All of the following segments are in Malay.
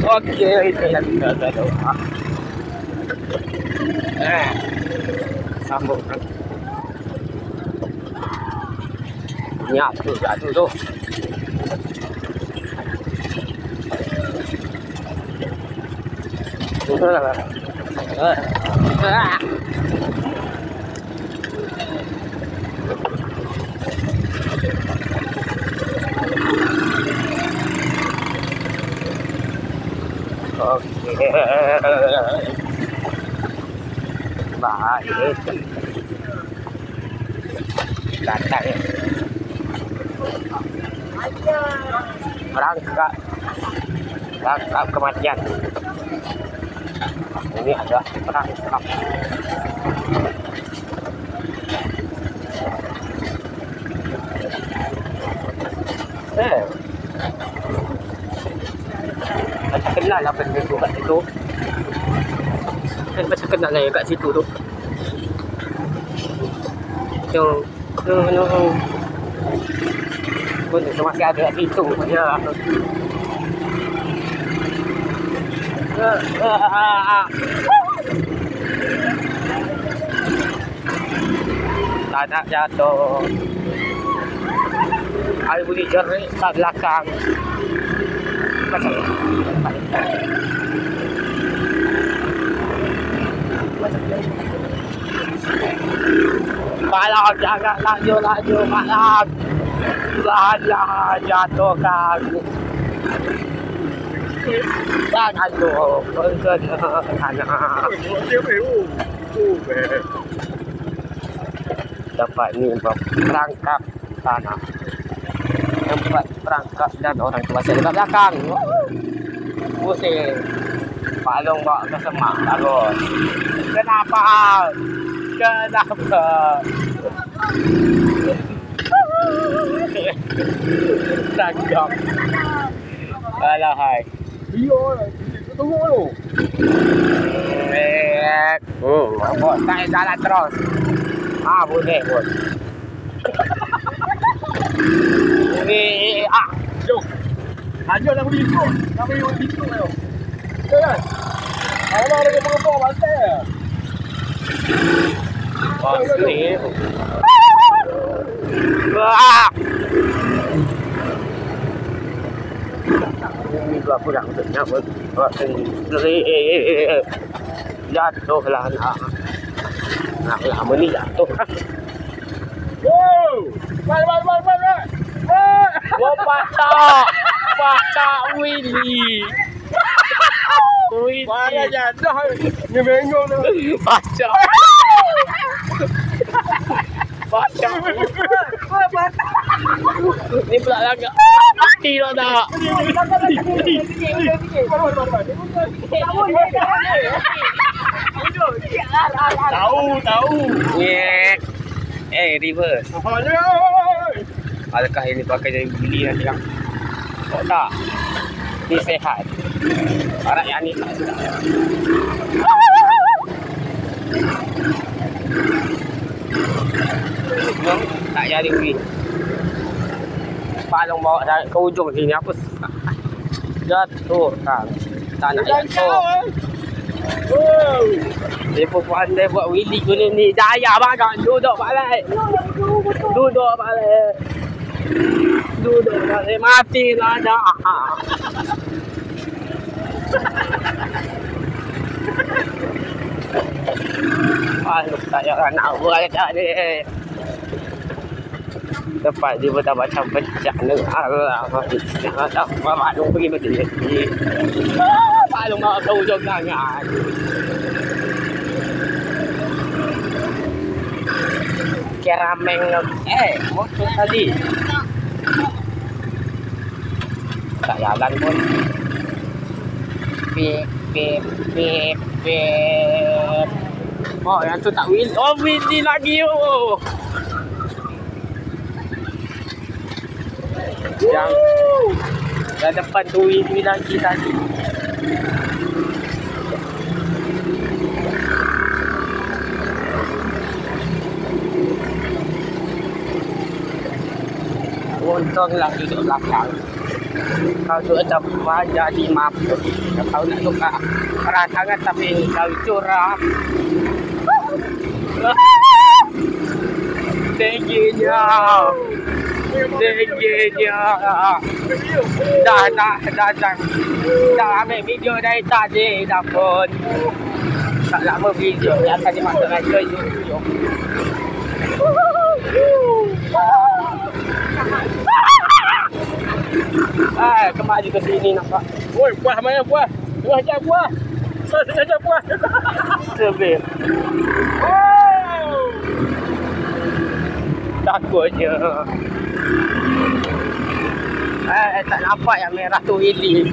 Okey, itu yang kita tahu. Sambungkan. Nyatu jatuh tu. Okey. Baik. Datang. Rangkap kematian. Ini ada perangkap. Macam kenal lah benda tu kat situ. Kan macam kenal lah kat situ tu. Benda tu masih ada kat situ je. Tak nak jatuh. Air boleh jerit kat belakang. Macam malam jangan laju malam. Lahan jatuhkan. Jangan tu dapat ni perangkap tanah. Tempat perangkap dan orang tu masih dekat belakang. Pusing. Pak Long bawa ke semak bagus. Kenapa? Tangkap. Alah hai. Iya lah. Tunggu tu. Bos, saya jalan terus. Boleh, bos. Ini, Jom. Ajar nak beli ikut. Nak beli ikut tu. Kan? Kalau ada pengepok pantai. Bos ni. Ini dua kurang untuk nyamuk. Jatuh lah nak. Nak lama ni jatuh. Wow! Balik. Wah, patak Willy. Parah jatuh. Ni bengong tu. Patak. Ni pula lagak. Mati dah tak. Tahu. Reverse. Adakah ini pakai jadi beli nanti kan? Oh tak. Ni sehat. Arak yang ni tak sedap. Tak jadi beli. Pak Long bawa ke ujung sini apa? Jatuh kan. Tak nak jatuh. Dia pun pandai buat wheelie guna ni. Jaya banget. Duduk balik. Matilah dah. Tak payah nak buat kat ni. Tempat dia pun tak macam pecah negara. Pak Long pergi betul ni. Pak Long bawa ke ujung tangan. Kerameng motor tadi tak jalan pun. Pip. Oh yang tu tak wheel. Oh wheelie lagi Yang dah depan tu wheelie lagi tadi. Untunglah duduk belakang. Kau tu macam jadi mabuk. Kau nak suka rantangan tapi kau curang. Tingginya. Tingginya. Dah ambil video dari tadi dah pun. Tak lama video ni akan dimasukkan ke YouTube. Kembali ke sini nampak. Oi, puas mana puas? Tengah jam puas. Tengah jam puas. Sebab Oh! takutnya. Tak nampak yang merah tu Willy.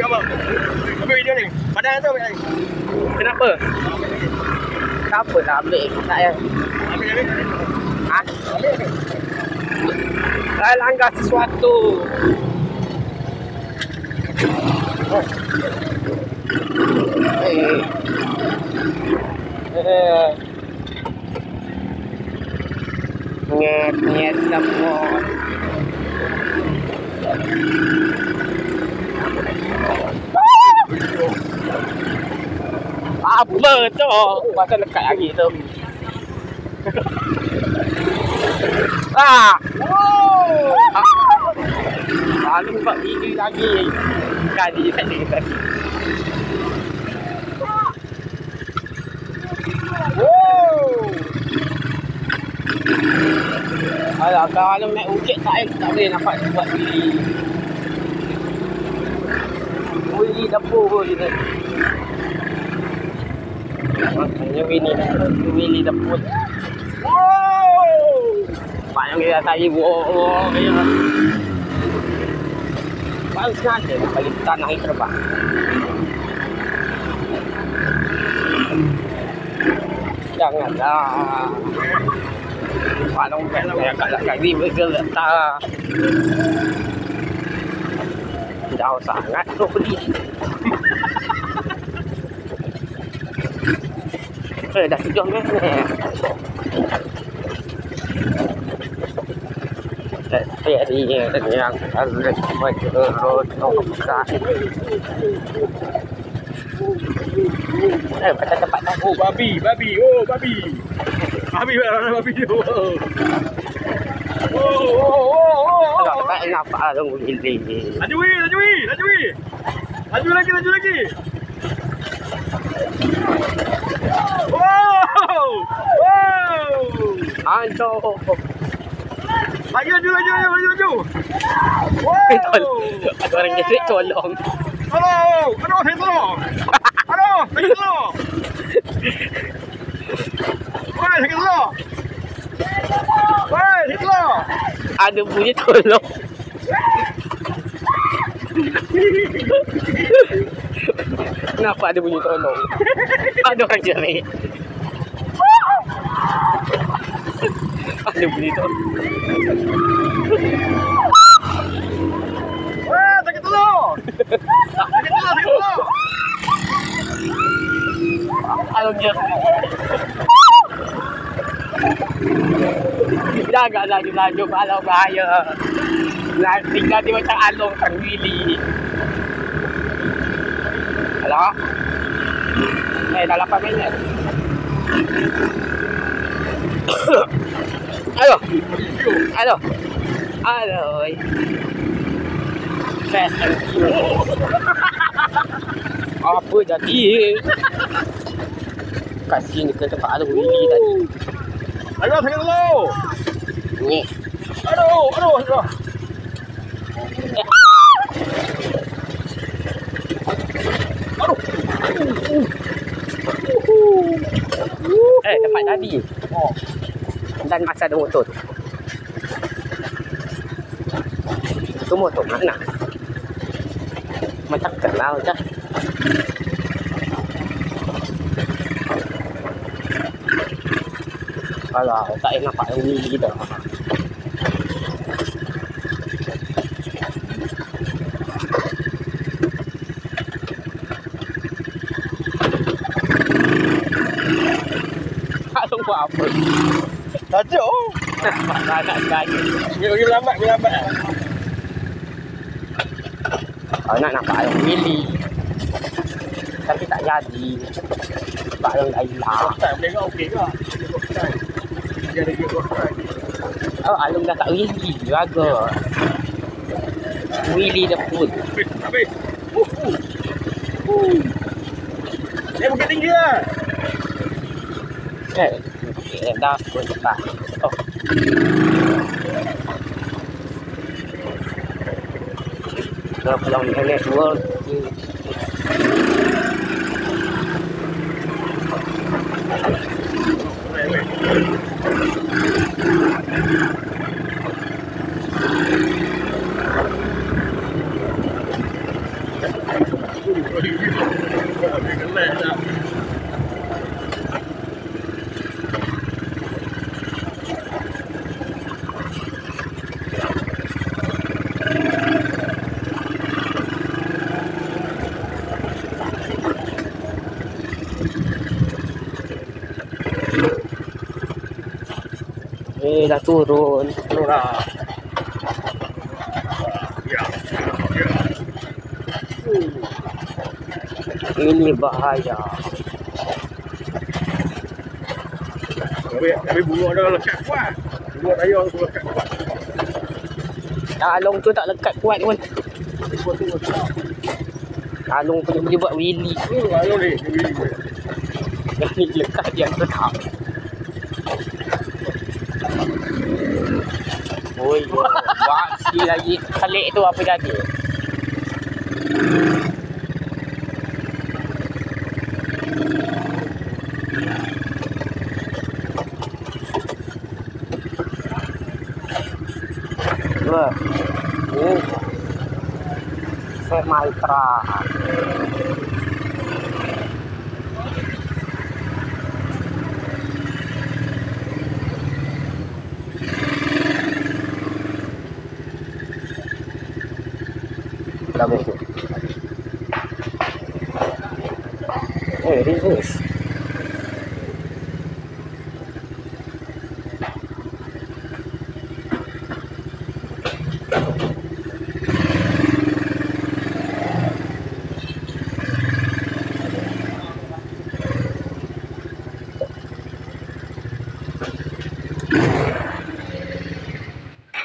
Apa? Apa video ni? Padahal tu ni. Kenapa? Siapa nak ambil? Tak ya. Ambil ni. Ha? Saya langgar sesuatu. Nyet semua. Apa tu? Pasal dekat lagi tu. Lalu buat video lagi. Kali tadi. Alah, kalau naik bukit tak boleh nampak buat Willy. Willy dapur je. Maknanya Willy dapur. Banyak kita tadi wow. Baru sengaja nak bagi tanah yang terbang. Janganlah. Kalau saya kat ni bergetar. Jauh sangat tu pergi. Dah sejauh ni. Steady yang harus berurut nombor. Pada tempat dah. Oh, babi. Oh, babi. Babi tu. Oh. Tak nampak dong Willy. Laju lagi. Wow. Aduh. Laju. Wow. Ada orang jadi tolong. Aduh, saya tolong. Sakit tolong. Sakit tolong. Ada bunyi tolong. Kenapa ada bunyi tolong? Ada orang jerit. Ada bunyi tolong. Sakit tolong. Kalau dia jangan laju-laju kalau bahaya. Tinggal dia macam along sang Willy. Halo? Dah 8 minit. Halo. Fast and Furious. Apa jadi? Kat sini ke tempat ada Willy tadi. Ayo, sakit tolong. Ni. Aduh. Tempat tadi. Dan masa ada motor tu. Tu motor mana? Macam kenal je. Alah, tak nampak yang Willy dah. Kalau buat apa? Tajuk. Nak sekali. Pergi lambat, pergi lambat. Nampak ayam Willy. Tapi tak jadi. Sebab ayam dah hilang. Tak boleh kau okey ke? Dia ada gig kotak. Oh, ayam dah tak Willy. Raga. Willy dah pun. Habis. Dia bukit tinggi lah. Dah pun tak. Oh. Dah pulang network. Dah turun. Turun lah. Ya. Ini bahaya. Tapi bunga dah lekat kuat. Bunga raya tu lekat kuat. Along tu tak lekat kuat pun. Along punya boleh buat wheelie. Along ni. Yang ni lekat dia tu tak. Oi, buat sikit lagi. Kalik tu apa jadi? Wah. Semitra. Berapa tu? Reverse.